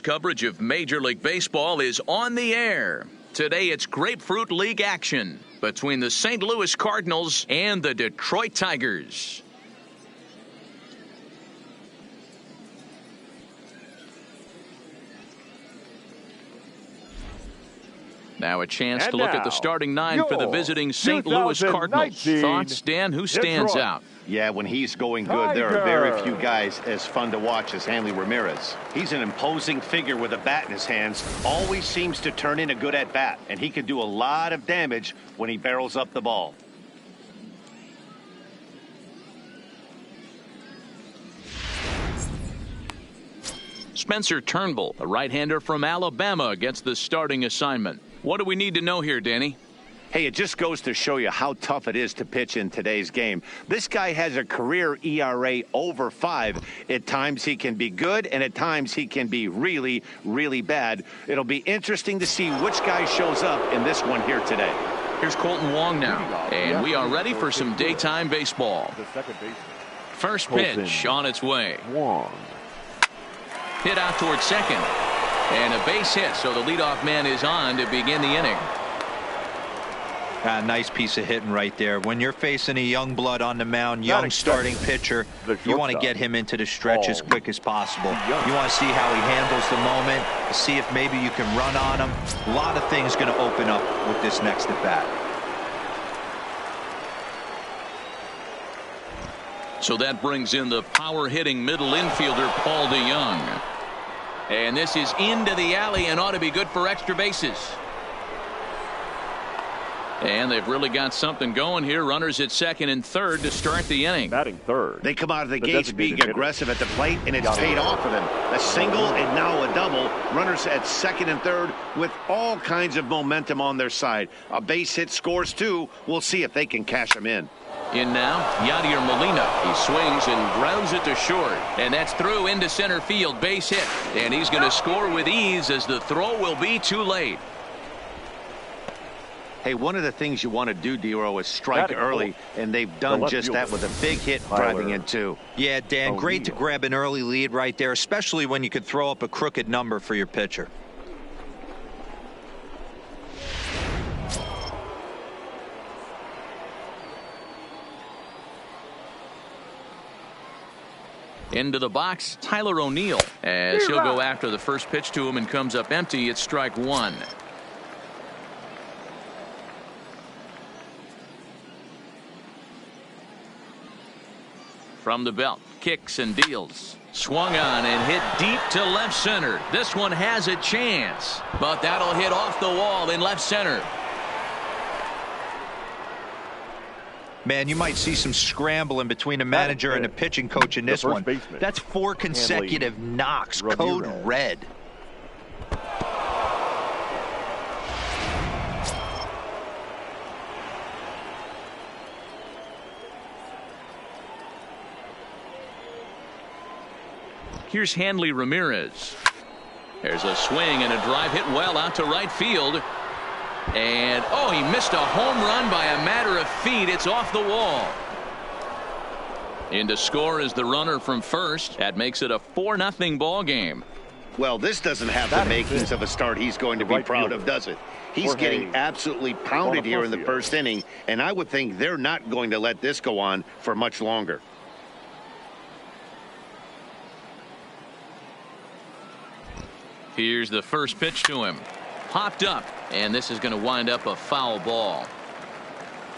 News coverage of Major League Baseball is on the air. Today it's Grapefruit League action between the St. Louis Cardinals and the Detroit Tigers. Now a chance to look at the starting nine for the visiting St. Louis Cardinals. Thoughts, Dan? Who stands out? Yeah, when he's going good, there are very few guys as fun to watch as Hanley Ramirez. He's an imposing figure with a bat in his hands, always seems to turn in a good at-bat, and he can do a lot of damage when he barrels up the ball. Spencer Turnbull, a right-hander from Alabama, gets the starting assignment. What do we need to know here, Danny? Hey, it just goes to show you how tough it is to pitch in today's game. This guy has a career ERA over 5. At times he can be good, and at times he can be really, really bad. It'll be interesting to see which guy shows up in this one here today. Here's Colton Wong now, and we are ready for some daytime baseball. First pitch on its way. Hit out towards second. And a base hit, so the leadoff man is on to begin the inning. Nice piece of hitting right there. When you're facing a young blood on the mound, young starting pitcher, you want to get him into the stretch as quick as possible. You want to see how he handles the moment, see if maybe you can run on him. A lot of things going to open up with this next at bat. So that brings in the power-hitting middle infielder, Paul DeYoung. And this is into the alley and ought to be good for extra bases. And they've really got something going here. Runners at second and third to start the inning. Batting third. They come out of the gates being aggressive at the plate, and it's paid off for them. A single and now a double. Runners at second and third with all kinds of momentum on their side. A base hit scores too. We'll see if they can cash them in. In now, Yadier Molina. He swings and grounds it to short. And that's through into center field. Base hit. And he's going to score with ease as the throw will be too late. Hey, one of the things you want to do, D-Row, is strike early, and they've done just that with a big hit driving in two. Yeah, Dan, great to grab an early lead right there, especially when you could throw up a crooked number for your pitcher. Into the box, Tyler O'Neill, as he'll go after the first pitch to him and comes up empty. It's strike one. From the belt, kicks and deals. Swung on and hit deep to left center. This one has a chance, but that'll hit off the wall in left center. Man, you might see some scrambling between the manager and the pitching coach in this one. That's 4 consecutive knocks, code red. Here's Hanley Ramirez. There's a swing and a drive hit well out to right field. And, oh, he missed a home run by a matter of feet. It's off the wall. In to score is the runner from first. That makes it a 4-0 ball game. Well, this doesn't have the makings of a start he's going to be proud of, does it? He's getting absolutely pounded here in the first inning, and I would think they're not going to let this go on for much longer. Here's the first pitch to him. Popped up, and this is going to wind up a foul ball.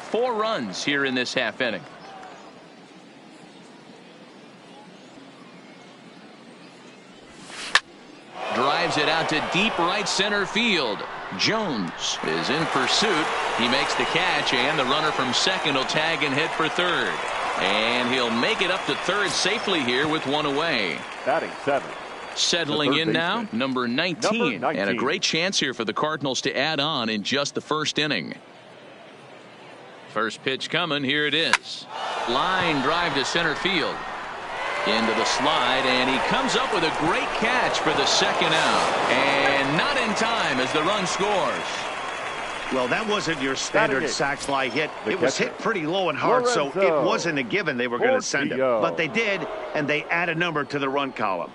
4 runs here in this half inning. Drives it out to deep right center field. Jones is in pursuit. He makes the catch, and the runner from second will tag and hit for third. And he'll make it up to third safely here with 1 away. Batting 7. Settling in now, number 19, and a great chance here for the Cardinals to add on in just the first inning. First pitch coming, here it is. Line drive to center field. Into the slide, and he comes up with a great catch for the second out. And not in time as the run scores. Well, that wasn't your standard sac fly hit. It was hit pretty low and hard, so it wasn't a given they were going to send him. But they did, and they add a number to the run column.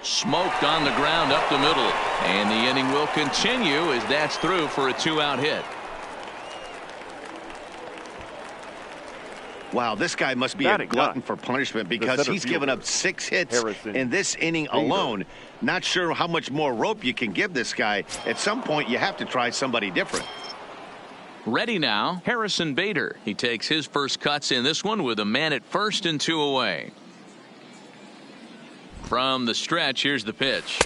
Smoked on the ground up the middle. And the inning will continue as that's through for a 2-out hit. Wow, this guy must be a glutton for punishment because he's given up 6 hits in this inning alone. Not sure how much more rope you can give this guy. At some point, you have to try somebody different. Ready now, Harrison Bader. He takes his first cuts in this one with a man at first and 2 away. From the stretch, here's the pitch.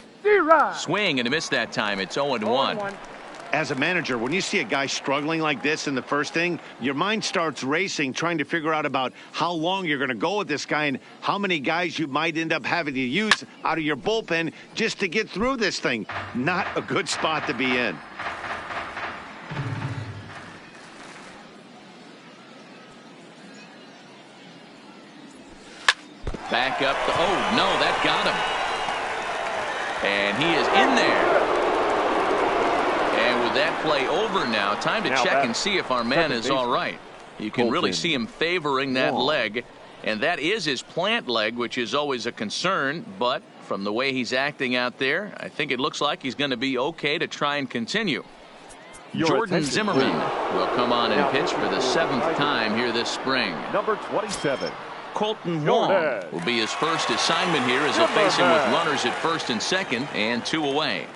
Swing and a miss that time. It's 0-1. As a manager, when you see a guy struggling like this in the first inning, your mind starts racing, trying to figure out about how long you're going to go with this guy and how many guys you might end up having to use out of your bullpen just to get through this thing. Not a good spot to be in. Back up. Oh, no, that got him. And he is in there. And with that play over now, time to check and see if our man is all right. You can really see him favoring that leg. And that is his plant leg, which is always a concern. But from the way he's acting out there, I think it looks like he's going to be okay to try and continue. Jordan Zimmerman will come on and pitch for the 7th time here this spring. Number 27. Colton Wong will be his first assignment here as he'll face him with runners at first and second and 2 away.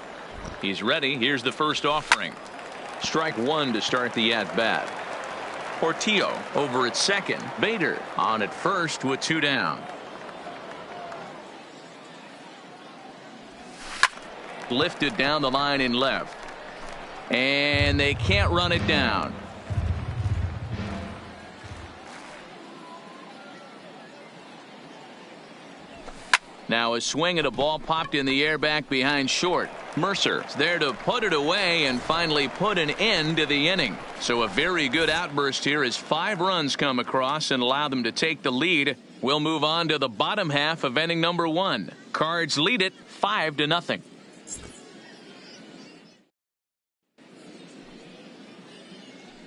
He's ready. Here's the first offering. Strike 1 to start the at-bat. Portillo over at second. Bader on at first with 2 down. Lifted down the line in left. And they can't run it down. Now a swing at a ball popped in the air back behind short. Mercer is there to put it away and finally put an end to the inning. So a very good outburst here as 5 runs come across and allow them to take the lead. We'll move on to the bottom half of inning number 1. Cards lead it 5-0.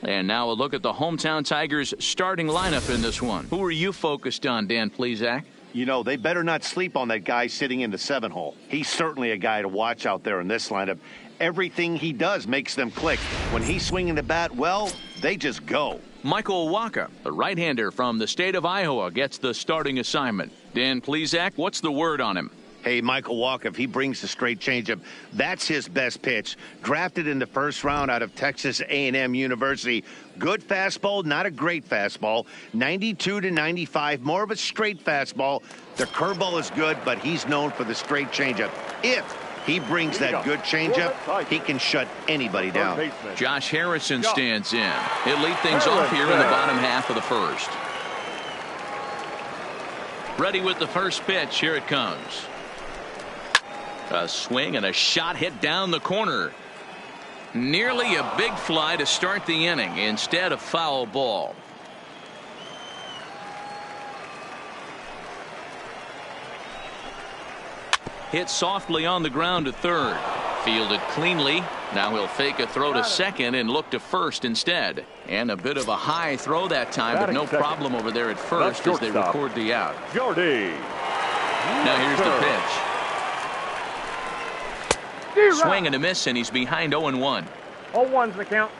And now a look at the hometown Tigers starting lineup in this one. Who are you focused on, Dan Plesac? You know, they better not sleep on that guy sitting in the 7-hole. He's certainly a guy to watch out there in this lineup. Everything he does makes them click. When he's swinging the bat well, they just go. Michael Wacha, the right-hander from the state of Iowa, gets the starting assignment. Dan Plesac, what's the word on him? Hey, Michael Wacha, if he brings the straight changeup, that's his best pitch. Drafted in the first round out of Texas A&M University. Good fastball, not a great fastball. 92 to 95, more of a straight fastball. The curveball is good, but he's known for the straight changeup. If he brings that good changeup, he can shut anybody down. Josh Harrison stands in. He'll lead things off here in the bottom half of the first. Ready with the first pitch. Here it comes. A swing and a shot hit down the corner. Nearly a big fly to start the inning. Instead, a foul ball. Hit softly on the ground to third. Fielded cleanly. Now he'll fake a throw to second and look to first instead. And a bit of a high throw that time, but no problem over there at first as they record the out. Now here's the pitch. Swing and a miss, and he's behind 0-1. 0-1's the count.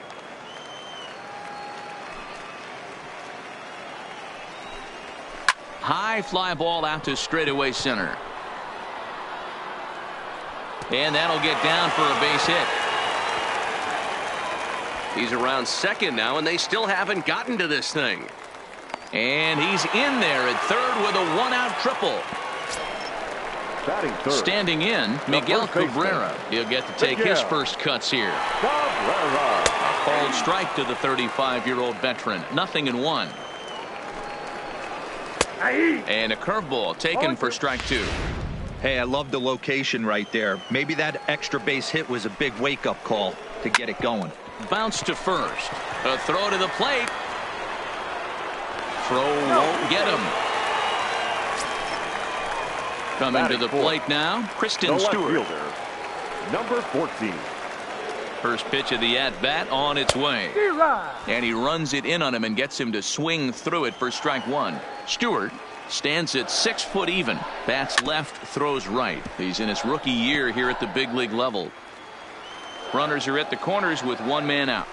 High fly ball out to straightaway center. And that'll get down for a base hit. He's around second now, and they still haven't gotten to this thing. And he's in there at third with a 1-out triple. Standing in, Miguel Cabrera. He'll get to take his first cuts here. A called strike to the 35-year-old veteran. 0-1. And a curveball taken for strike 2. Hey, I love the location right there. Maybe that extra base hit was a big wake-up call to get it going. Bounce to first. A throw to the plate. Throw won't get him. Coming to the plate now, Kristen Stewart. Number 14. First pitch of the at-bat on its way. And he runs it in on him and gets him to swing through it for strike 1. Stewart Stands at 6 foot even. Bats left, throws right. He's in his rookie year here at the big league level. Runners are at the corners with one man out.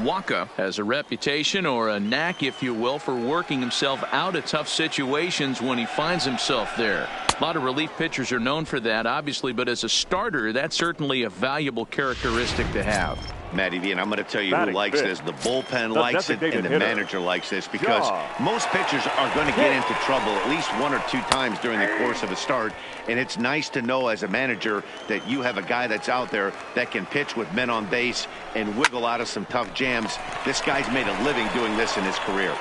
Waka has a reputation, or a knack if you will, for working himself out of tough situations when he finds himself there. A lot of relief pitchers are known for that, obviously, but as a starter, that's certainly a valuable characteristic to have. Matty V, and I'm going to tell you who likes this. The bullpen likes it, and the manager likes this, because most pitchers are going to get into trouble at least 1 or 2 times during the course of a start, and it's nice to know as a manager that you have a guy that's out there that can pitch with men on base and wiggle out of some tough jams. This guy's made a living doing this in his career.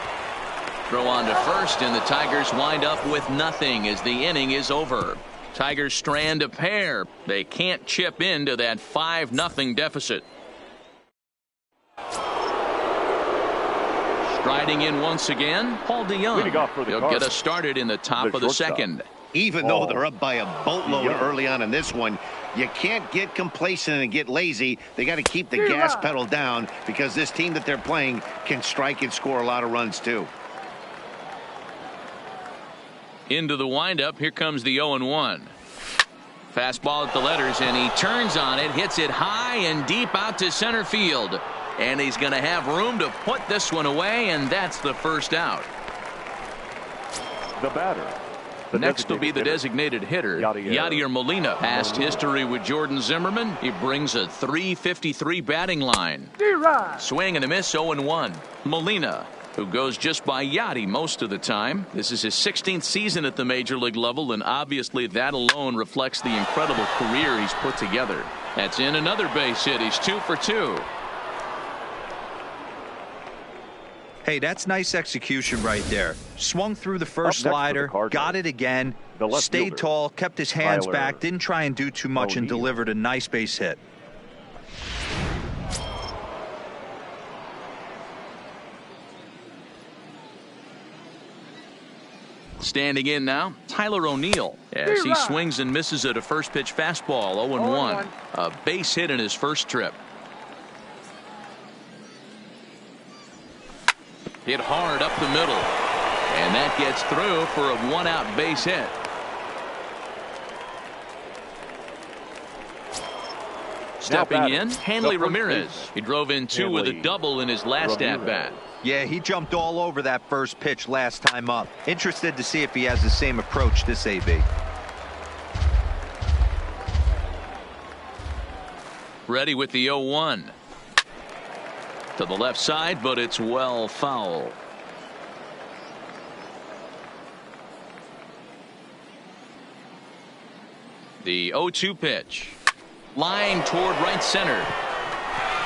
Throw on to first, and the Tigers wind up with nothing as the inning is over. Tigers strand a pair. They can't chip into that 5-0 deficit. Striding in once again, Paul DeYoung. He'll get us started in the top of the second. Even though they're up by a boatload early on in this one, you can't get complacent and get lazy. They got to keep the gas pedal down, because this team that they're playing can strike and score a lot of runs too. Into the windup, here comes the 0-1. Fastball at the letters, and he turns on it, hits it high and deep out to center field. And he's going to have room to put this one away, and that's the first out. The batter. Next will be the designated hitter, Yadier Molina. Past history with Jordan Zimmerman. He brings a .353 batting line. Swing and a miss, 0-1. Molina, who goes just by Yadi most of the time. This is his 16th season at the major league level, and obviously that alone reflects the incredible career he's put together. That's in another base hit. He's 2 for 2. Hey, that's nice execution right there. Swung through the first slider, got it again, stayed tall, kept his hands back, didn't try and do too much, and delivered a nice base hit. Standing in now, Tyler O'Neill, as he swings and misses at a first pitch fastball. 0-1. A base hit in his first trip. Hit hard up the middle, and that gets through for a 1-out base hit. Stepping in, Hanley Ramirez. He drove in 2 with a double in his last at-bat. Yeah, he jumped all over that first pitch last time up. Interested to see if he has the same approach this AB. Ready with the 0-1. To the left side, but it's well foul. The 0-2 pitch. Line toward right center.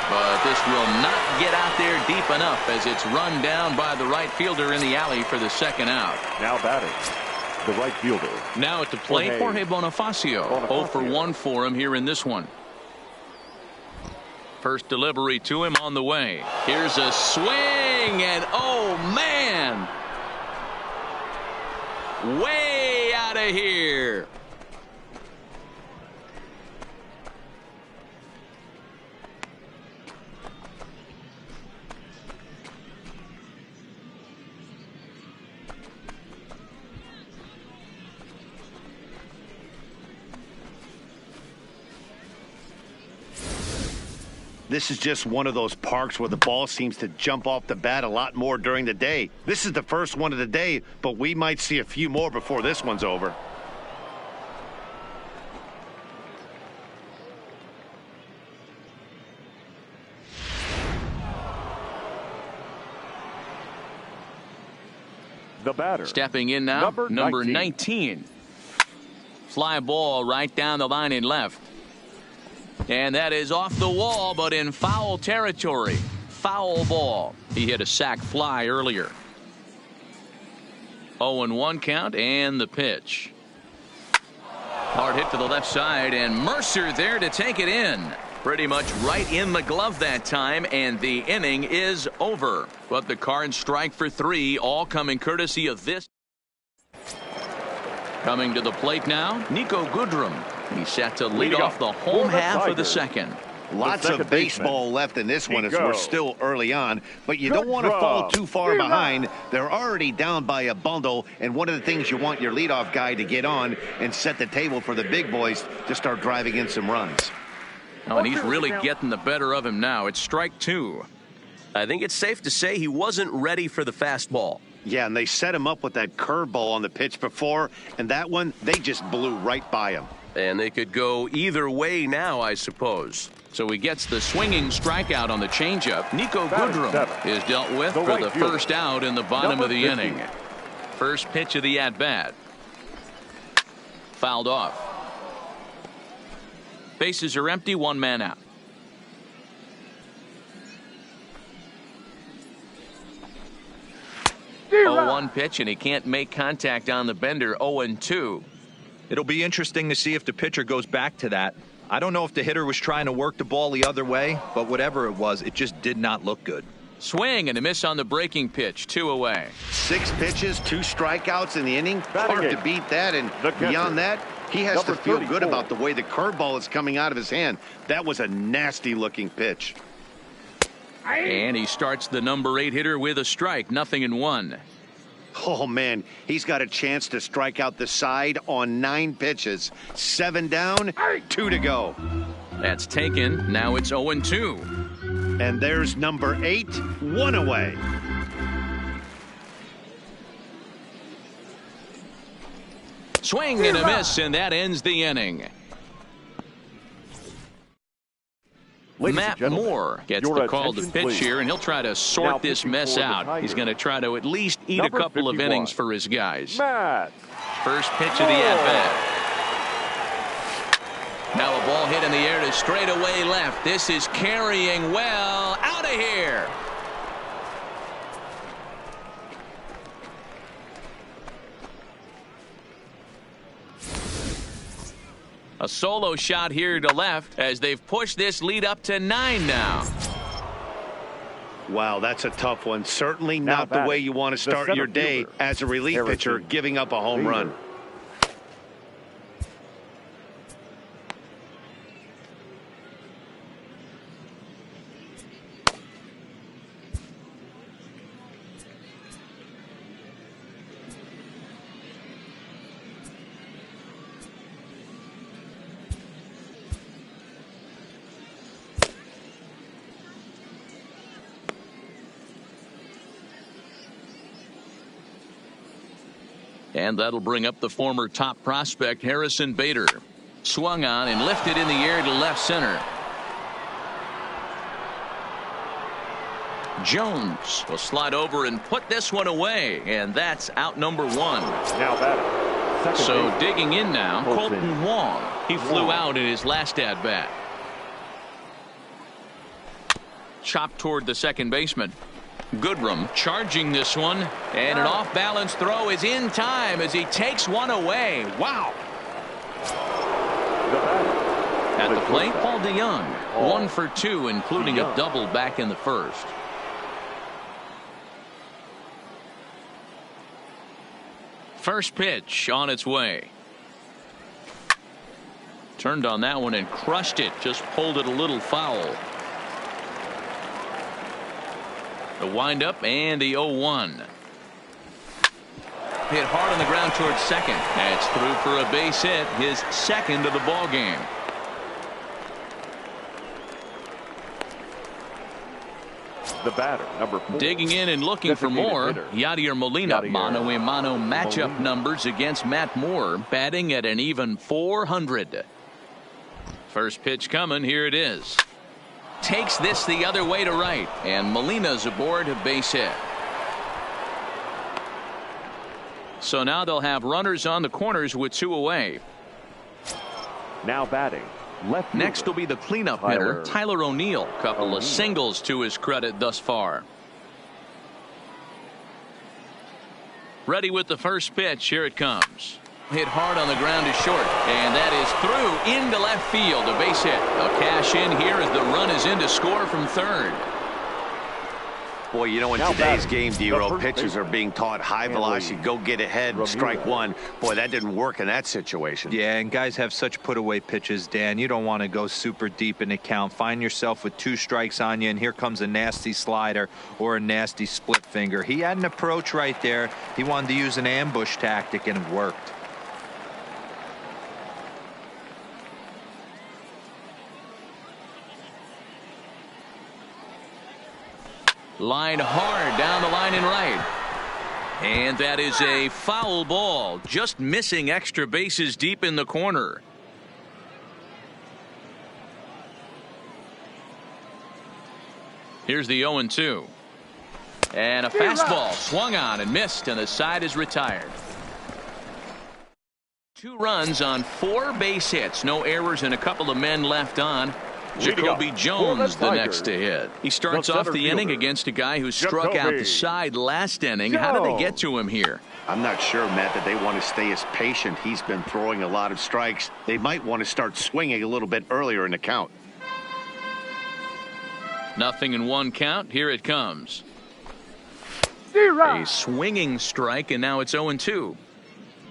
But this will not get out there deep enough, as it's run down by the right fielder in the alley for the second out. Now batting, the right fielder. Now at the plate, Jorge Bonifacio. 0 for 1 for him here in this one. First delivery to him on the way. Here's a swing, and oh man, way out of here. This is just one of those parks where the ball seems to jump off the bat a lot more during the day. This is the first one of the day, but we might see a few more before this one's over. The batter. Stepping in now, number 19. Fly ball right down the line in left. And that is off the wall, but in foul territory. Foul ball. He hit a sac fly earlier. 0-1 count, and the pitch. Hard hit to the left side, and Mercer there to take it in. Pretty much right in the glove that time, and the inning is over. But the Cards strike for 3, all coming courtesy of this. Coming to the plate now, Nico Goodrum. He's set to lead off the home half of the second. Lots of baseball left in this one as we're still early on, but you don't want to fall too far behind. They're already down by a bundle, and one of the things you want your leadoff guy to get on and set the table for the big boys to start driving in some runs. Oh, and he's really getting the better of him now. It's strike 2. I think it's safe to say he wasn't ready for the fastball. Yeah, and they set him up with that curveball on the pitch before, and that one, they just blew right by him. And they could go either way now, I suppose. So he gets the swinging strikeout on the changeup. Nico Goodrum is dealt with for the first out in the bottom of the inning. First pitch of the at-bat. Fouled off. Bases are empty, 1 man out. Oh, 1 pitch, and he can't make contact on the bender. 0-2. It'll be interesting to see if the pitcher goes back to that. I don't know if the hitter was trying to work the ball the other way, but whatever it was, it just did not look good. Swing and a miss on the breaking pitch. 2 away. 6 pitches, 2 strikeouts in the inning. Hard to beat that, and beyond that, he has to feel good about the way the curveball is coming out of his hand. That was a nasty-looking pitch. And he starts the number 8 hitter with a strike. 0-1. Oh, man, he's got a chance to strike out the side on 9 pitches. 7 down, 2 to go. That's taken. Now it's 0-2. And there's number 8, 1 away. Swing and a miss, and that ends the inning. Matt Moore gets the call to pitch here, and he'll try to sort this mess out. He's going to try to at least eat a couple of innings for his guys. First pitch of the at-bat. Now a ball hit in the air to straightaway left. This is carrying well. Out of here. A solo shot here to left as they've pushed this lead up to 9 now. Wow, that's a tough one. Certainly not the way you want to start your day as a relief pitcher, giving up a home run. And that'll bring up the former top prospect Harrison Bader. Swung on and lifted in the air to left center. Jones will slide over and put this one away, and that's out number 1. So digging in now, Colton Wong. He flew out in his last at bat. Chopped toward the second baseman. Goodrum charging this one, and an off-balance throw is in time as he takes one away. Wow. At the plate, Paul DeYoung, 1 for 2, including a double back in the first. First pitch on its way. Turned on that one and crushed it, just pulled it a little foul. The windup and the 0-1. Hit hard on the ground towards second. That's through for a base hit, his second of the ball game. The batter, number 4. Digging in and looking for more. Yadier Molina, mano-a-mano matchup numbers against Matt Moore, batting at an even .400. First pitch coming. Here it is. Takes this the other way to right, and Molina's aboard a base hit. So now they'll have runners on the corners with 2 away. Now batting. Left Next will be the cleanup hitter, Tyler O'Neill. Couple of singles to his credit thus far. Ready with the first pitch. Here it comes. Hit hard on the ground to short, and that is through into left field. A base hit. A cash in here as the run is in to score from third. Boy, you know, in today's game, D-Roll, pitchers are being taught high velocity, go get ahead, strike one. Boy, that didn't work in that situation. Yeah, and guys have such put-away pitches, Dan. You don't want to go super deep in the count. Find yourself with 2 strikes on you, and here comes a nasty slider or a nasty split finger. He had an approach right there. He wanted to use an ambush tactic, and it worked. Line hard down the line and right. And that is a foul ball. Just missing extra bases deep in the corner. Here's the 0-2. And a fastball swung on and missed, and the side is retired. 2 runs on 4 base hits. No errors and a couple of men left on. Jacoby Jones the next to hit. He starts off the inning against a guy who struck out the side last inning. How did they get to him here? I'm not sure, Matt, that they want to stay as patient. He's been throwing a lot of strikes. They might want to start swinging a little bit earlier in the count. 0-1 count. Here it comes. A swinging strike, and now it's 0-2.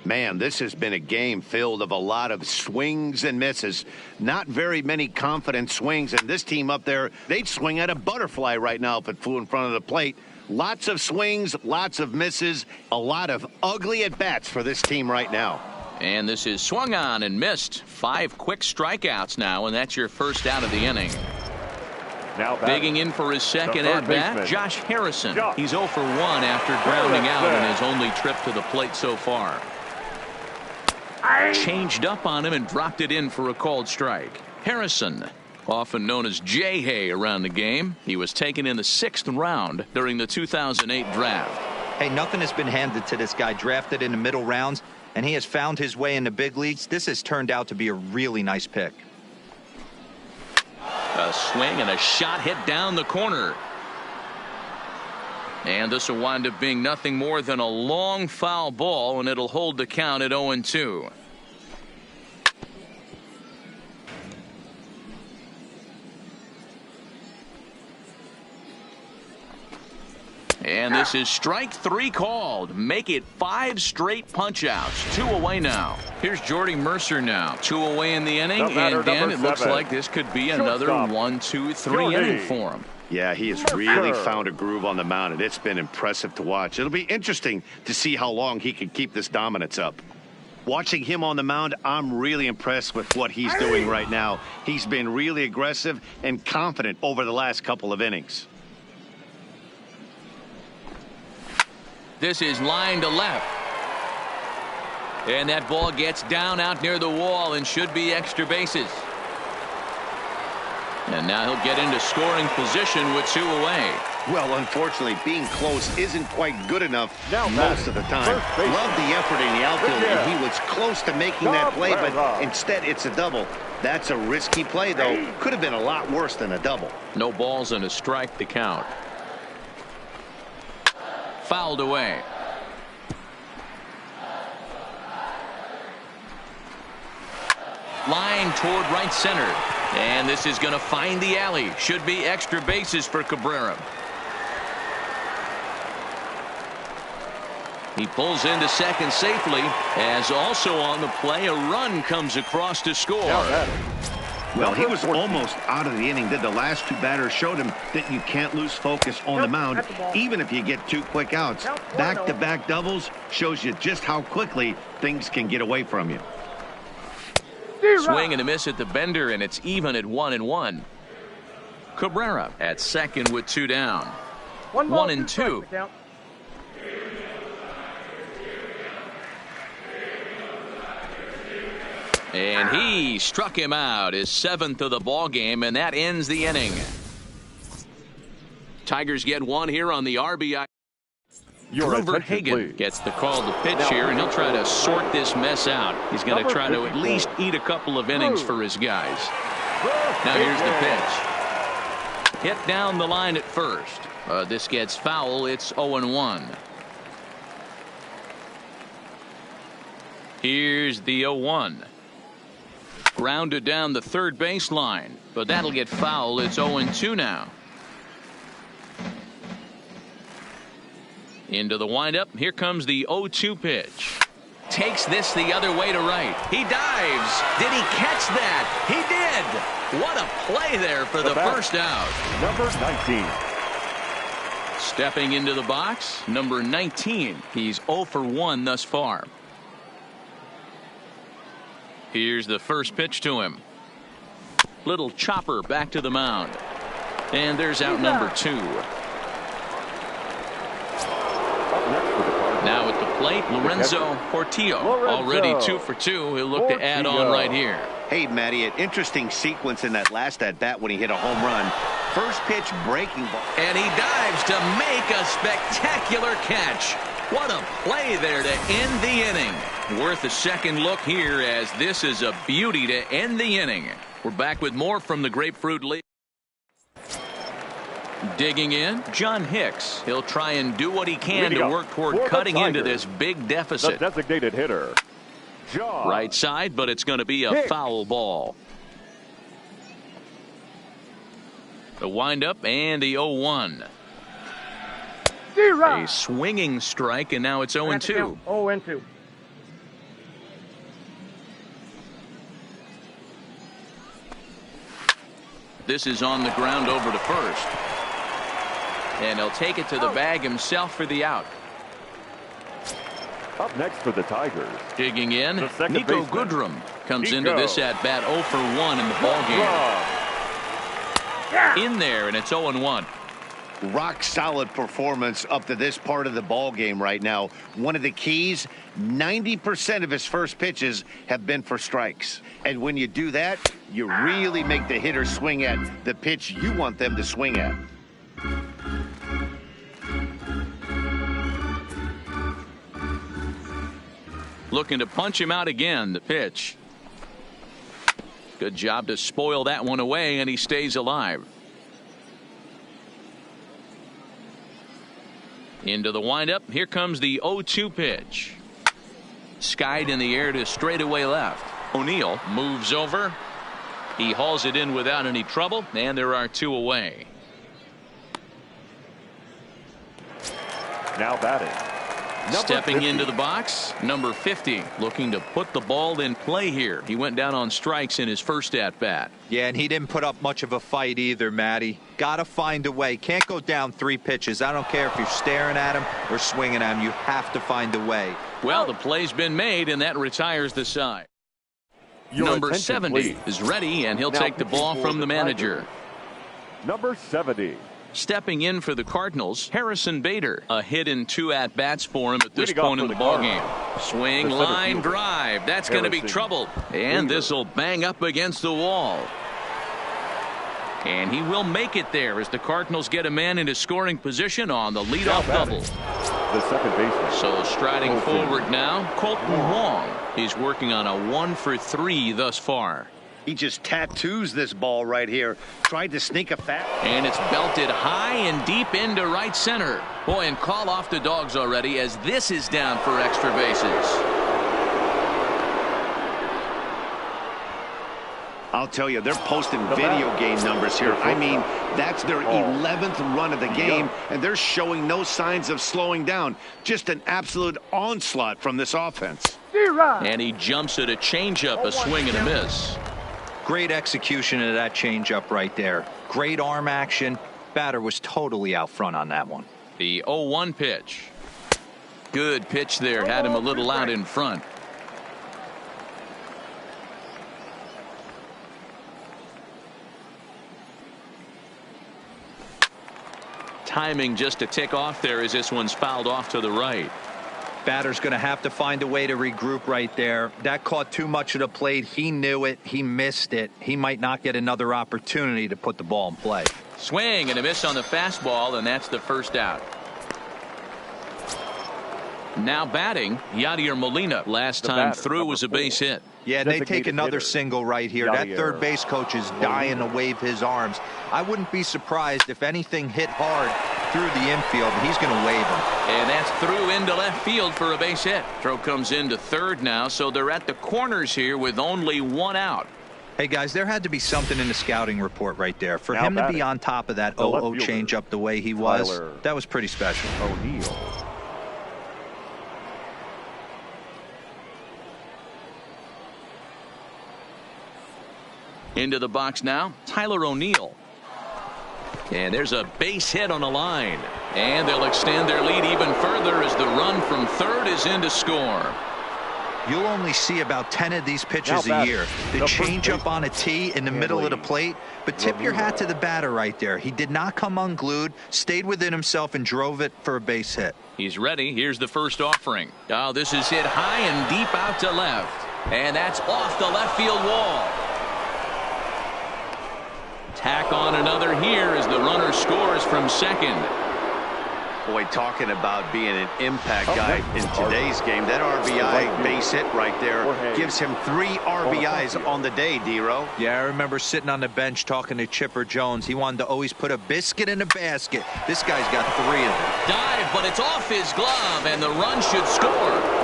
Man, this has been a game filled of a lot of swings and misses. Not very many confident swings, and this team up there, they'd swing at a butterfly right now if it flew in front of the plate. Lots of swings, lots of misses, a lot of ugly at-bats for this team right now. And this is swung on and missed. 5 quick strikeouts now, and that's your first out of the inning. Now digging in for his second at-bat, Josh Harrison. He's 0 for 1 after grounding out in his only trip to the plate so far. Changed up on him and dropped it in for a called strike. Harrison, often known as J-Hay around the game. He was taken in the 6th round during the 2008 draft. Hey, nothing has been handed to this guy. Drafted in the middle rounds, and he has found his way in the big leagues. This has turned out to be a really nice pick. A swing and a shot hit down the corner. And this will wind up being nothing more than a long foul ball, and it'll hold the count at 0-2. And this is strike 3 called. Make it 5 straight punch-outs. 2 away now. Here's Jordy Mercer now. 2 away in the inning, and Dan, it looks like this could be another 1, 2, 3 inning for him. Yeah, he has really found a groove on the mound, and it's been impressive to watch. It'll be interesting to see how long he can keep this dominance up. Watching him on the mound, I'm really impressed with what he's doing right now. He's been really aggressive and confident over the last couple of innings. This is line to left. And that ball gets down out near the wall and should be extra bases. And now he'll get into scoring position with 2 away. Well, unfortunately, being close isn't quite good enough most of the time. Love the effort in the outfield, and he was close to making that play, but instead it's a double. That's a risky play, though. Could have been a lot worse than a double. No balls and a strike to count. Fouled away. Line toward right center. And this is going to find the alley. Should be extra bases for Cabrera. He pulls into second safely, as also on the play a run comes across to score. Well, he was almost out of the inning. The last 2 batters showed him that you can't lose focus on the mound, even if you get 2 quick outs. Back-to-back doubles shows you just how quickly things can get away from you. Swing and a miss at the bender, and it's even at 1-1. Cabrera at second with 2 down. 1-2. And he struck him out, his 7th of the ball game, and that ends the inning. Tigers get 1 here on the RBI. Grover Hagen gets the call to pitch here, and he'll try to sort this mess out. He's going to try to at least eat a couple of innings for his guys. Now here's the pitch. Hit down the line at first. This gets foul. It's 0-1. Here's the 0-1. Grounded down the third baseline, but that'll get foul. It's 0-2 now. Into the windup. Here comes the 0-2 pitch. Takes this the other way to right. He dives. Did he catch that? He did. What a play there for the first out. Number 19. Stepping into the box, number 19. He's 0 for 1 thus far. Here's the first pitch to him. Little chopper back to the mound. And there's out number 2. Now at the plate, Lorenzo Portillo. Already 2 for 2. He'll look to add on right here. Hey, Matty, an interesting sequence in that last at-bat when he hit a home run. First pitch breaking ball. And he dives to make a spectacular catch. What a play there to end the inning. Worth a second look here, as this is a beauty to end the inning. We're back with more from the Grapefruit League. Digging in, John Hicks. He'll try and do what he can to work toward cutting into this big deficit. The designated hitter, John. Right side, but it's going to be a Hicks. Foul ball. The windup and the 0-1. A swinging strike, and now it's 0-2. 0-2. This is on the ground over to first. And he'll take it to the bag himself for the out. Up next for the Tigers. Digging in, The second Nico baseman, Goodrum comes Nico. into this at bat 0 for 1 in the ball game. In there, and it's 0-1. Rock solid performance up to this part of the ball game right now. One of the keys, 90% of his first pitches have been for strikes. And when you do that, you really make the hitter swing at the pitch you want them to swing at. Looking to punch him out again. The pitch. Good job to spoil that one away, and he stays alive. Into the windup. Here comes the 0-2 pitch. Skied in the air to straightaway left. O'Neill moves over. He hauls it in without any trouble, and there are 2 away. Now batting. Stepping into the box, number 50, looking to put the ball in play here. He went down on strikes in his first at-bat. Yeah, and he didn't put up much of a fight either, Matty. Got to find a way. Can't go down 3 pitches. I don't care if you're staring at him or swinging at him. You have to find a way. Well, the play's been made, and that retires the side. Number 70 is ready, and he'll take the ball from the manager. Number 70. Stepping in for the Cardinals, Harrison Bader. A hit in 2 at-bats for him at this point in the ballgame. Swing, line, drive. That's going to be trouble. And this will bang up against the wall. And he will make it there as the Cardinals get a man into scoring position on the leadoff double. The second baseman. So striding forward now, Colton Wong. He's working on a 1 for 3 thus far. He just tattoos this ball right here. Tried to sneak a fat. And it's belted high and deep into right center. Boy, and call off the dogs already as this is down for extra bases. I'll tell you, they're posting video game numbers here. I mean, that's their 11th run of the game, and they're showing no signs of slowing down. Just an absolute onslaught from this offense. And he jumps at a changeup, a swing and a miss. Great execution of that changeup right there. Great arm action. Batter was totally out front on that one. The 0-1 pitch. Good pitch there. Had him a little out in front. Timing just to tick off there as this one's fouled off to the right. Batter's going to have to find a way to regroup right there. That caught too much of the plate. He knew it. He missed it. He might not get another opportunity to put the ball in play. Swing and a miss on the fastball, and that's the first out. Now batting, Yadier Molina. Last time through was a base hit. Yeah, they take another single right here. That third base coach is dying to wave his arms. I wouldn't be surprised if anything hit hard through the infield. He's going to wave him. And that's through into left field for a base hit. Throw comes into third now, so they're at the corners here with only 1 out. Hey, guys, there had to be something in the scouting report right there. For him to be on top of that 0-0 changeup the way he was, that was pretty special. O'Neill. Into the box now, Tyler O'Neill. And there's a base hit on the line. And they'll extend their lead even further as the run from third is in to score. You'll only see about 10 of these pitches a year. The changeup on a tee in the middle of the plate. But tip your hat to the batter right there. He did not come unglued, stayed within himself, and drove it for a base hit. He's ready. Here's the first offering. Oh, this is hit high and deep out to left. And that's off the left field wall. Tack on another here as the runner scores from second. Boy, talking about being an impact guy in today's game, that RBI base hit right there gives him 3 RBIs on the day, D-Row. Yeah, I remember sitting on the bench talking to Chipper Jones. He wanted to always put a biscuit in a basket. This guy's got 3 of them. Dive, but it's off his glove, and the run should score.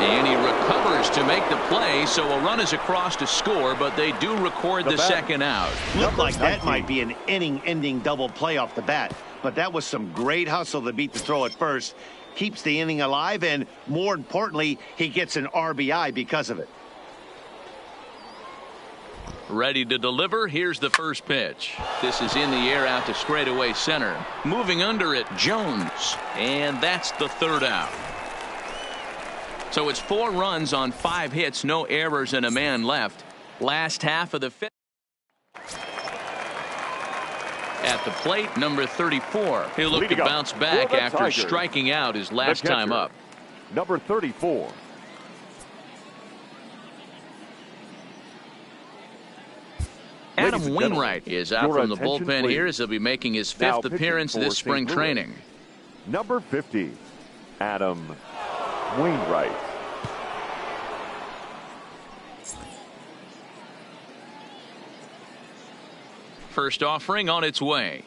And he recovers to make the play, so a run is across to score, but they do record the second out. Looked like that might be an inning-ending double play off the bat. But that was some great hustle to beat the throw at first. Keeps the inning alive, and more importantly, he gets an RBI because of it. Ready to deliver. Here's the first pitch. This is in the air out to straightaway center. Moving under it, Jones. And that's the third out. So it's 4 runs on 5 hits, no errors, and a man left. Last half of the fifth. At the plate, number 34. He'll look to bounce back after striking out his last time up. Number 34. Adam Wainwright is out from the bullpen here as he'll be making his 5th appearance this spring training. Number 50, Adam Wainwright. First offering on its way.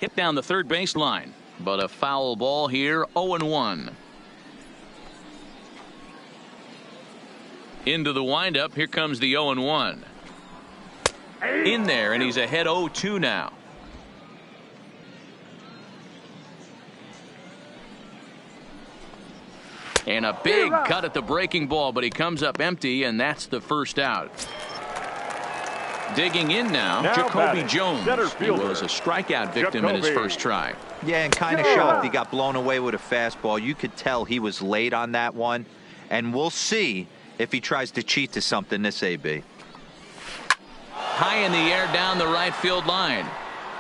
Hit down the third baseline, but a foul ball here, 0-1. Into the windup, here comes the 0-1. In there, and he's ahead 0-2 now. And a big cut at the breaking ball, but he comes up empty, and that's the first out. Digging in now Jacoby Jones. He was a strikeout victim in his first try. Yeah, and kind of shocked he got blown away with a fastball. You could tell he was late on that one, and we'll see if he tries to cheat to something this AB. High in the air down the right field line.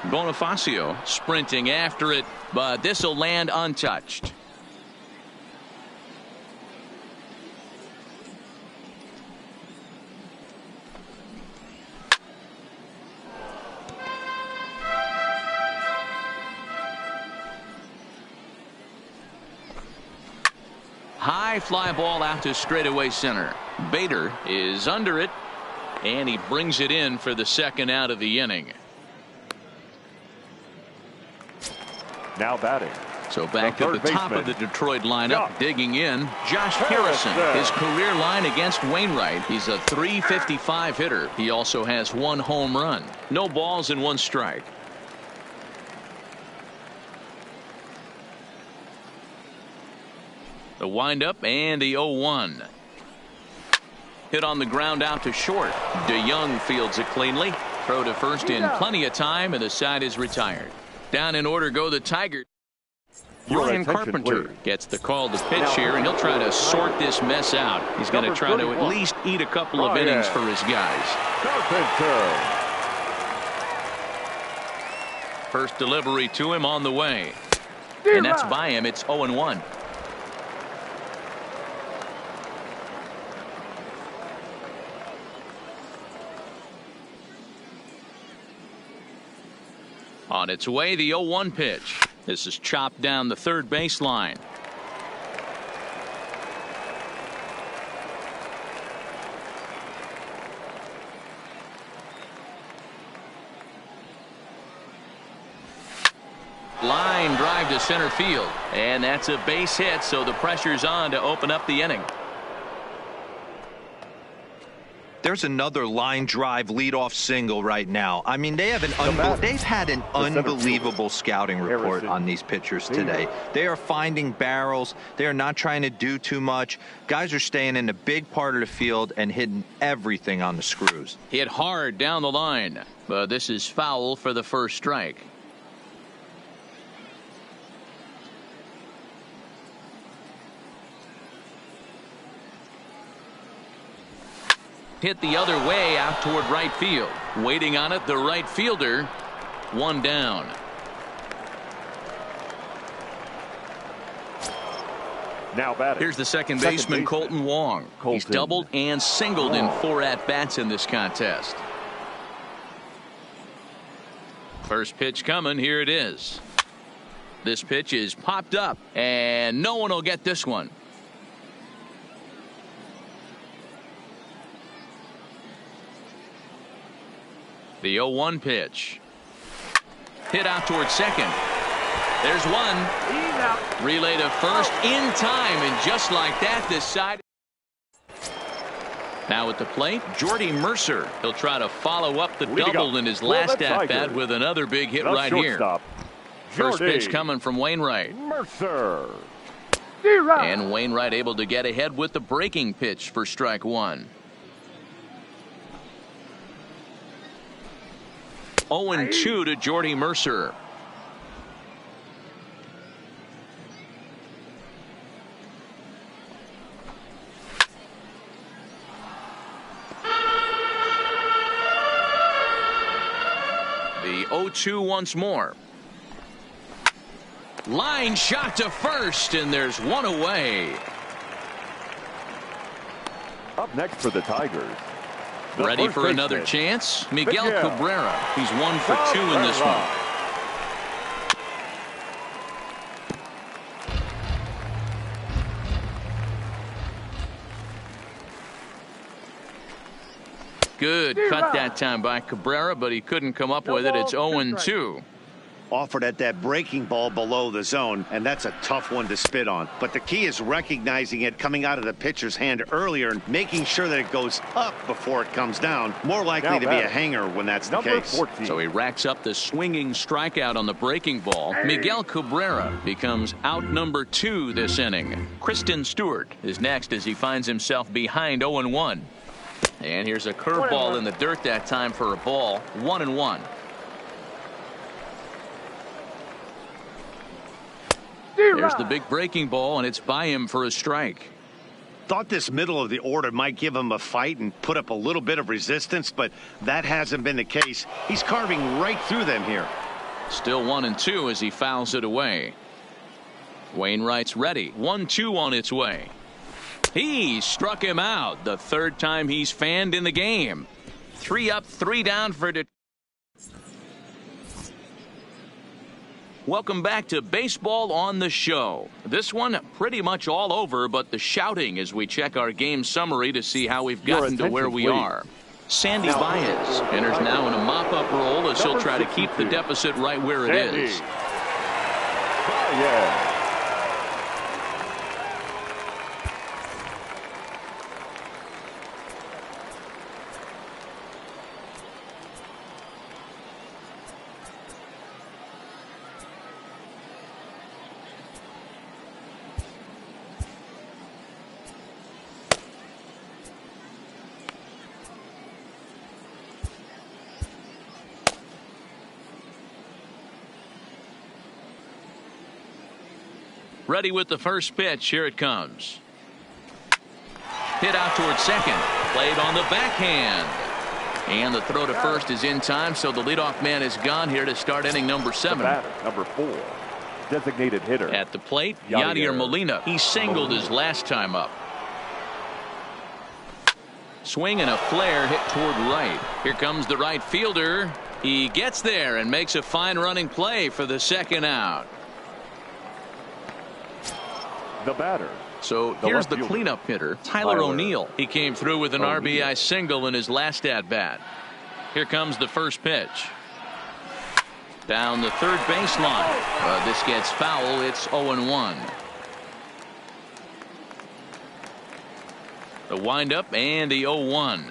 Bonifacio sprinting after it, but this will land untouched. High fly ball out to straightaway center. Bader is under it, and he brings it in for the second out of the inning. Now batting. So back to the top of the Detroit lineup, digging in, Josh Harrison. His career line against Wainwright. He's a .355 hitter. He also has 1 home run. No balls and 1 strike. The windup and the 0-1. Hit on the ground out to short. DeYoung fields it cleanly. Throw to first in plenty of time, and the side is retired. Down in order go the Tigers. Ryan Carpenter gets the call to pitch here, and he'll try to sort this mess out. He's going to try to at least eat a couple of innings for his guys. Carpenter. First delivery to him on the way. And that's by him. It's 0-1. On its way, the 0-1 pitch. This is chopped down the third baseline. Line drive to center field, and that's a base hit, so the pressure's on to open up the inning. There's another line drive leadoff single right now. I mean, they've had an unbelievable scouting report on these pitchers today. They are finding barrels. They are not trying to do too much. Guys are staying in the big part of the field and hitting everything on the screws. Hit hard down the line, but this is foul for the first strike. Hit the other way out toward right field. Waiting on it, the right fielder. One down. Now batting. Here's the second baseman, Colton Wong. He's doubled and singled in 4 at-bats in this contest. First pitch coming. Here it is. This pitch is popped up, and no one will get this one. The 0-1 pitch. Hit out towards second. There's one. Relay to first in time, and just like that, this side. Now at the plate, Jordy Mercer. He'll try to follow up the double in his last at-bat with another big hit right here. First pitch coming from Wainwright. Mercer. And Wainwright able to get ahead with the breaking pitch for strike one. 0-2 to Jordy Mercer. The 0-2 once more. Line shot to first, and there's one away. Up next for the Tigers. Ready for another chance? Miguel Cabrera. He's 1 for 2 in this one. Good cut that time by Cabrera, but he couldn't come up with it. It's 0-2. Offered at that breaking ball below the zone, and that's a tough one to spit on. But the key is recognizing it coming out of the pitcher's hand earlier and making sure that it goes up before it comes down. More likely to be a hanger when that's the case. 14. So he racks up the swinging strikeout on the breaking ball. Miguel Cabrera becomes out number 2 this inning. Kristen Stewart is next as he finds himself behind 0-1. And here's a curveball in the dirt that time for a ball. 1-1. There's the big breaking ball, and it's by him for a strike. Thought this middle of the order might give him a fight and put up a little bit of resistance, but that hasn't been the case. He's carving right through them here. Still 1-2 as he fouls it away. Wainwright's ready. 1-2 on its way. He struck him out. The third time he's fanned in the game. 3 up, 3 down for Detroit. Welcome back to Baseball on the Show. This one pretty much all over, but the shouting as we check our game summary to see how we've gotten to where we are. Sandy Baez enters now in a mop-up role as he'll try to keep the deficit right where it is. Ready with the first pitch. Here it comes. Hit out towards second. Played on the backhand. And the throw to first is in time, so the leadoff man is gone here to start inning number 7. Number 4. Designated hitter. At the plate, Yadier Molina. He singled his last time up. Swing and a flare hit toward right. Here comes the right fielder. He gets there and makes a fine running play for the second out. The batter. So here's the cleanup hitter, Tyler O'Neill. He came through with an RBI single in his last at-bat. Here comes the first pitch. Down the third baseline. This gets foul. It's 0-1. The windup and the 0-1.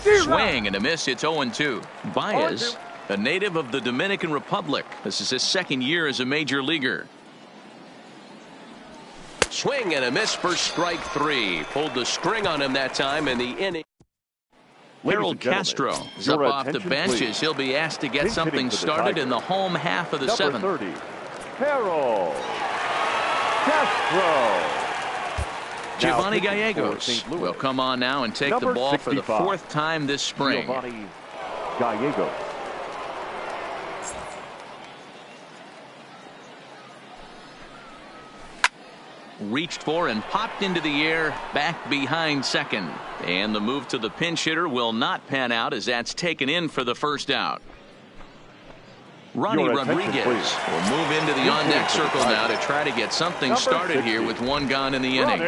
Swing and a miss. It's 0-2. Baez, a native of the Dominican Republic. This is his second year as a major leaguer. Swing and a miss for strike 3. Pulled the string on him that time in the inning. Harold Castro is up off the bench as he'll be asked to get something started in the home half of the seventh. Number 30, Harold Castro. Giovanni Gallegos will come on now and take the ball for the 4th time this spring. Giovanni Gallegos. Reached for and popped into the air back behind second. And the move to the pinch hitter will not pan out as that's taken in for the first out. Ronnie Rodriguez will move into the on-deck circle now to try to get something started here with 1 gone in the inning.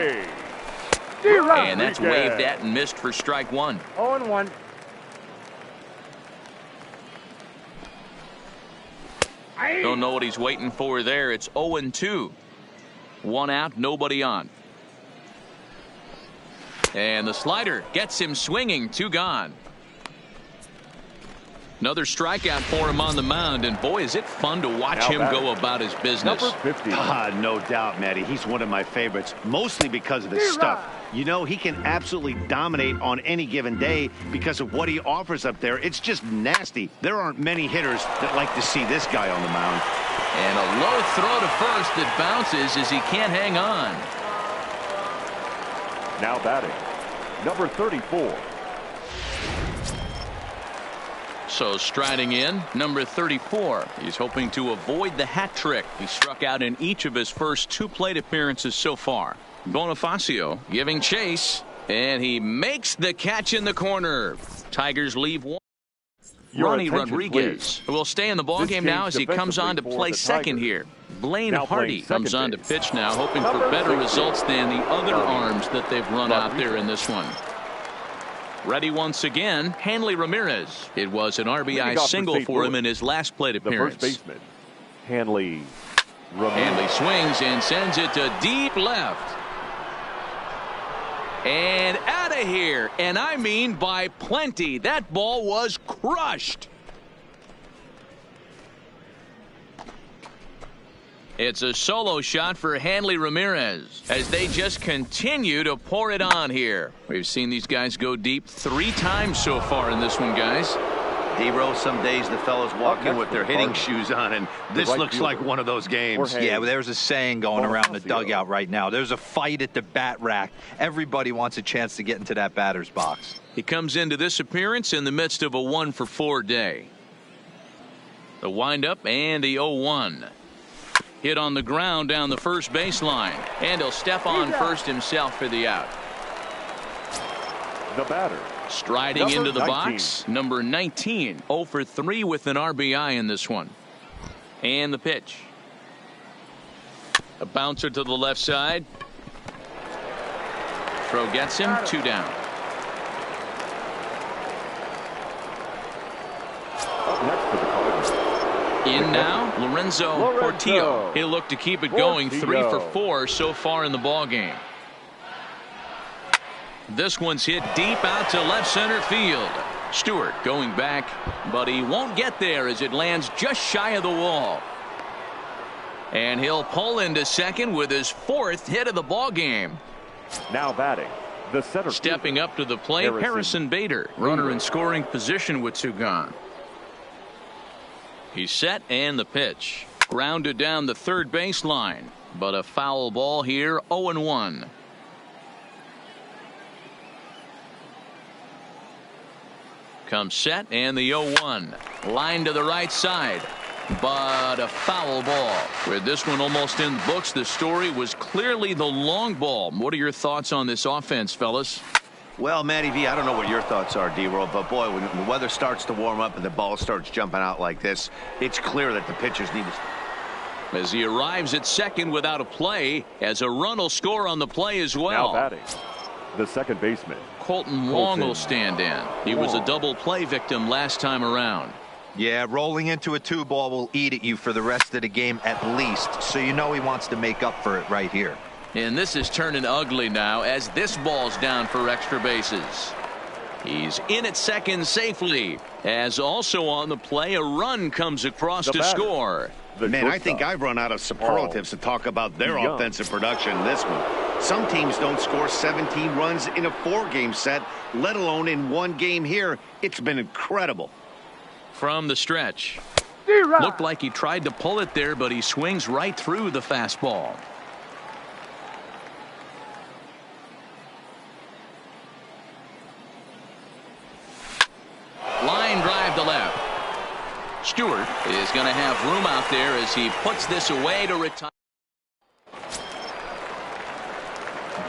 And that's waved at and missed for strike 1. 0-1. Don't know what he's waiting for there. It's 0-2. 1 out, nobody on. And the slider gets him swinging. 2 gone. Another strikeout for him on the mound, and boy, is it fun to watch him go about his business. Number 50. No doubt, Matty. He's one of my favorites, mostly because of his stuff. You know, he can absolutely dominate on any given day because of what he offers up there. It's just nasty. There aren't many hitters that like to see this guy on the mound. And a low throw to first that bounces as he can't hang on. Now batting, number 34. So striding in, number 34. He's hoping to avoid the hat trick. He struck out in each of his first 2 plate appearances so far. Bonifacio giving chase, and he makes the catch in the corner. Tigers leave 1. Ronnie Rodriguez will stay in the ballgame now as he comes on to play second here. Blaine Hardy comes on to pitch now, hoping for better results than the other arms that they've run out there in this one. Ready once again, Hanley Ramirez. It was an RBI single for him in his last plate appearance. The first baseman, Hanley Ramirez. Hanley swings and sends it to deep left. And out of here, and I mean by plenty. That ball was crushed. It's a solo shot for Hanley Ramirez as they just continue to pour it on here. We've seen these guys go deep 3 times so far in this one, guys. D-Rose, some days the fellas walk in with their hitting shoes on, and this looks like one of those games. Yeah, there's a saying going around the dugout right now. There's a fight at the bat rack. Everybody wants a chance to get into that batter's box. He comes into this appearance in the midst of a 1-for-4 day. The windup and the 0-1. Hit on the ground down the first baseline, and he'll step on first himself for the out. The batter, striding into the box, number 19, 0 for 3 with an RBI in this one. And the pitch. A bouncer to the left side. Throw gets him, 2 down. up next for the Cardinals. In now, Lorenzo Portillo. He'll look to keep it going. 3 for 4 so far in the ball game. This one's hit deep out to left center field. Stewart going back, but he won't get there as it lands just shy of the wall. And he'll pull into second with his 4th hit of the ball game. Now batting, the center stepping fielder, up to the plate, Harrison Bader, runner in scoring position with 2 gone. He's set, and the pitch grounded down the third baseline, but a foul ball here. 0-1. Comes set, and the 0-1 line to the right side, but a foul ball. With this one almost in the books, the story was clearly the long ball. What are your thoughts on this offense, fellas? Well, Matty V, I don't know what your thoughts are, D-Roll, but boy, when the weather starts to warm up and the ball starts jumping out like this, it's clear that the pitchers need to. As he arrives at second without a play, as a run will score on the play as well. Now batting, the second baseman, Colton Wong will stand in. He was a double play victim last time around. Yeah, rolling into a 2-ball will eat at you for the rest of the game at least, so you know he wants to make up for it right here. And this is turning ugly now as this ball's down for extra bases. He's in at second safely. As also on the play, a run comes across to score. Man, I think I've run out of superlatives to talk about their offensive production in this one. Some teams don't score 17 runs in a 4-game set, let alone in one game here. It's been incredible. From the stretch. Looked like he tried to pull it there, but he swings right through the fastball. Line drive to left. Stewart is going to have room out there as he puts this away to retire.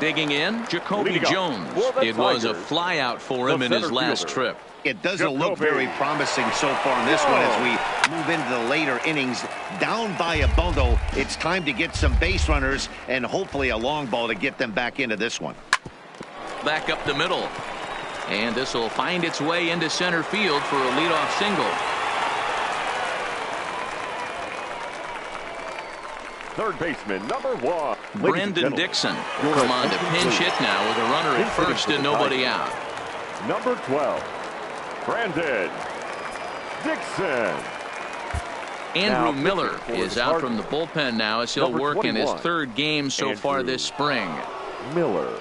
Digging in, Jacoby Jones. It was a fly out for him in his last trip. It doesn't look very promising so far in this one as we move into the later innings. Down by a bundle, it's time to get some base runners and hopefully a long ball to get them back into this one. Back up the middle. And this will find its way into center field for a leadoff single. Third baseman, number 1. Brendan Dixon will come on to pinch hit now with a runner at first and nobody out. Number 12, Brandon Dixon. Andrew Miller is out from the bullpen now as he'll work in his third game so far this spring. Miller.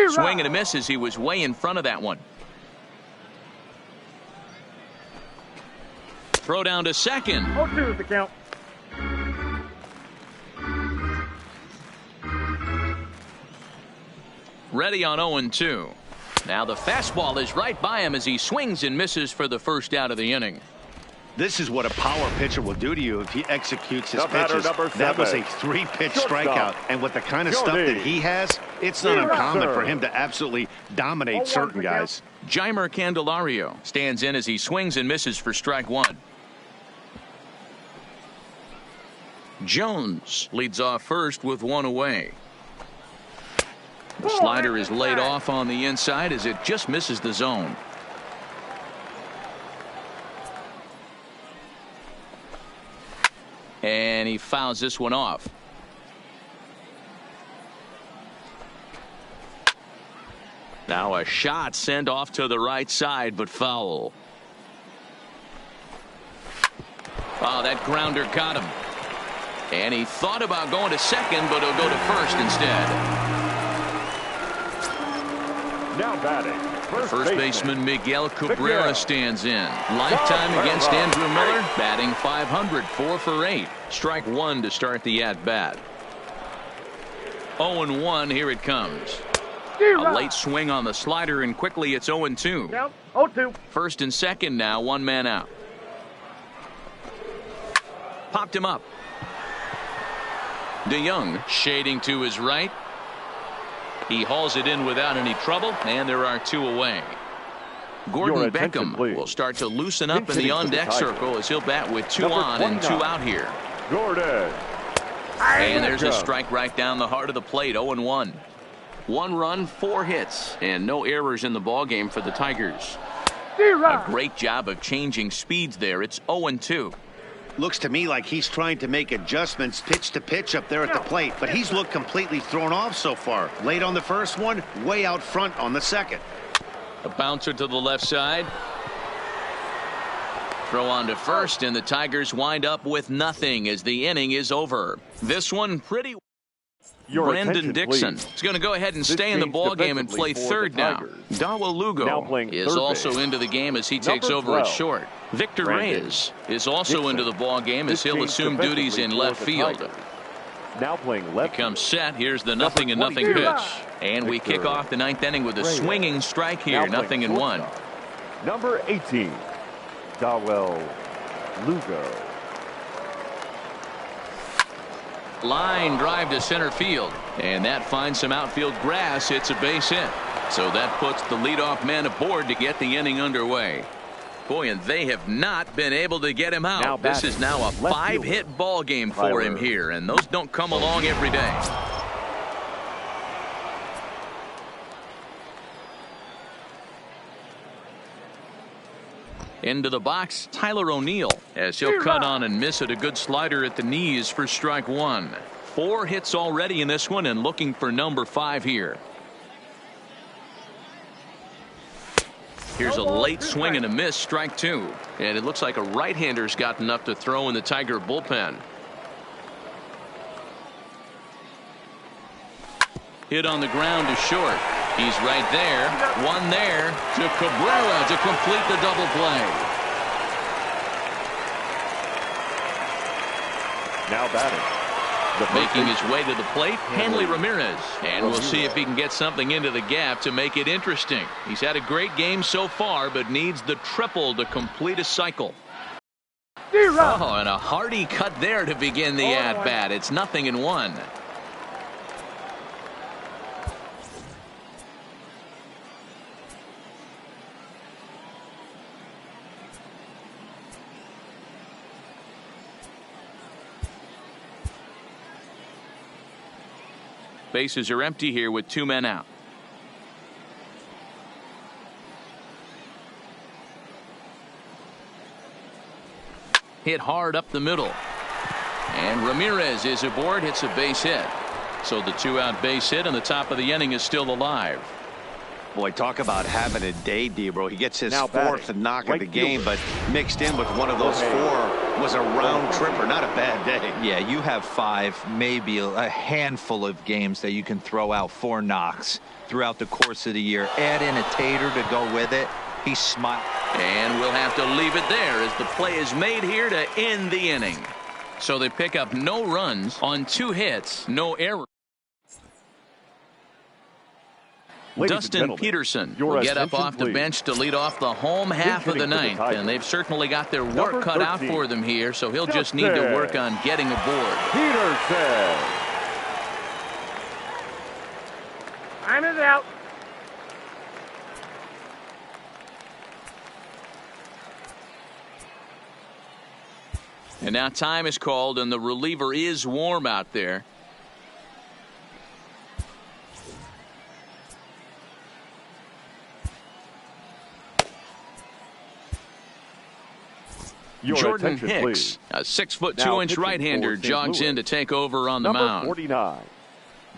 Swing and a miss as he was way in front of that one. Throw down to second. 0-2 is the count. Ready on 0-2. Now the fastball is right by him as he swings and misses for the first out of the inning. This is what a power pitcher will do to you if he executes his batter, pitches. That was a 3-pitch strikeout, and with the kind of stuff that he has, it's not uncommon for him to absolutely dominate certain guys. Jeimer Candelario stands in as he swings and misses for strike one. Jones leads off first with one away. The slider is laid off on the inside as it just misses the zone. And he fouls this one off. Now a shot sent off to the right side, but foul. Oh, that grounder got him. And he thought about going to second, but he'll go to first instead. Now batting. First baseman Miguel Cabrera stands in. Lifetime against Andrew Miller, batting .500, 4 for 8. Strike one to start the at-bat. 0-1, here it comes. A late swing on the slider, and quickly it's 0-2. 0-2. First and second now, one man out. Popped him up. DeYoung shading to his right. He hauls it in without any trouble, and there are two away. Gordon Beckham will start to loosen up in the on-deck circle as he'll bat with two on and two out here. Gordon. And there's a strike right down the heart of the plate, 0-1. 1 run, 4 hits, and no errors in the ballgame for the Tigers. A great job of changing speeds there. It's 0-2. Looks to me like he's trying to make adjustments pitch to pitch up there at the plate, but he's looked completely thrown off so far. Late on the first one, way out front on the second. A bouncer to the left side. Throw on to first, and the Tigers wind up with nothing as the inning is over. This one pretty. Brandon Dixon is going to go ahead and stay in the ballgame and play third now. Dawa Lugo is also into the game as he takes over at short. Victor Reyes is also into the ballgame as he'll assume duties in left field. Now playing left. He comes set. Here's the 0-0 pitch. And we kick off the ninth inning with a swinging strike here, 0-1. Number 18, Dawel Lugo. Line drive to center field, and that finds some outfield grass. It's a base hit. So that puts the leadoff man aboard to get the inning underway. Boy, and they have not been able to get him out. This is now a 5-hit ball game for him here, and those don't come along every day. Into the box, Tyler O'Neill, as he'll cut on and miss it. A good slider at the knees for strike one. 4 hits already in this one, and looking for number 5 here. Here's a late swing and a miss, strike 2. And it looks like a right-hander's got enough to throw in the Tiger bullpen. Hit on the ground to short. He's right there. One there to Cabrera to complete the double play. Now batting. Making his way to the plate, Hanley Ramirez. And we'll see if he can get something into the gap to make it interesting. He's had a great game so far, but needs the triple to complete a cycle. Oh, and a hearty cut there to begin the at-bat. It's 0-1. Bases are empty here with 2 men out. Hit hard up the middle. And Ramirez is aboard. Hits a base hit. So the 2-out base hit, and the top of the inning is still alive. Boy, talk about having a day, Debro. He gets his 4th knock of the game, but mixed in with one of those 4 was a round tripper. Not a bad day. Yeah, you have 5, maybe a handful of games that you can throw out 4 knocks throughout the course of the year. Add in a tater to go with it. He smiled. And we'll have to leave it there as the play is made here to end the inning. So they pick up no runs on 2 hits, no error. Dustin Peterson will get up off the bench to lead off the home half of the ninth, and they've certainly got their work cut out for them here, so he'll just need to work on getting aboard. Peterson. Time is out. And now time is called, and the reliever is warm out there. Jordan Hicks, a 6'2" right-hander, jogs in to take over on the mound. 49,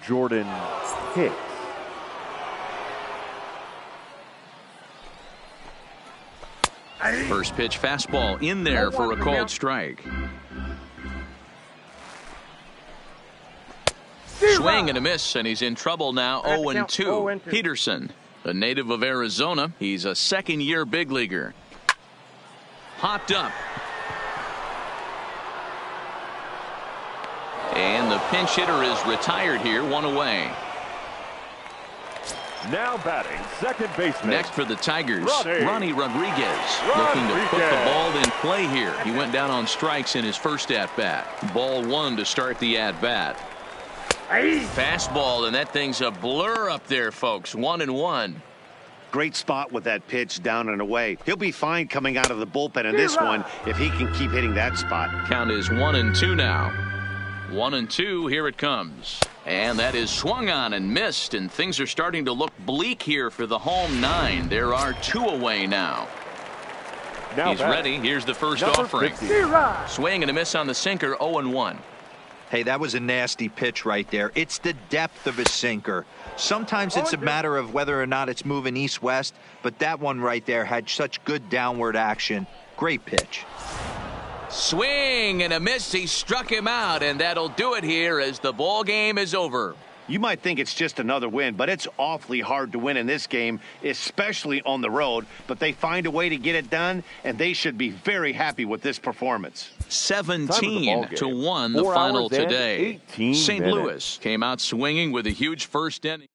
Jordan Hicks. First pitch fastball in there for a called strike. Swing and a miss, and he's in trouble now. 0-2. Peterson, a native of Arizona. He's a second-year big leaguer. Hopped up. And the pinch hitter is retired here, 1 away. Now batting, second baseman. Next for the Tigers, Ronnie Rodriguez, looking to put the ball in play here. He went down on strikes in his first at-bat. Ball 1 to start the at-bat. Fastball, and that thing's a blur up there, folks. 1-1. Great spot with that pitch down and away. He'll be fine coming out of the bullpen in this one if he can keep hitting that spot. Count is 1-2 now. 1-2, here it comes. And that is swung on and missed, and things are starting to look bleak here for the home 9. There are 2 away now. He's ready. Here's the first offering. Swing and a miss on the sinker, 0-1. Hey, that was a nasty pitch right there. It's the depth of a sinker. Sometimes it's a matter of whether or not it's moving east-west, but that one right there had such good downward action. Great pitch. Swing and a miss. He struck him out, and that'll do it here as the ball game is over. You might think it's just another win, but it's awfully hard to win in this game, especially on the road. But they find a way to get it done, and they should be very happy with this performance. 17-1 the final today. St. Louis came out swinging with a huge first inning.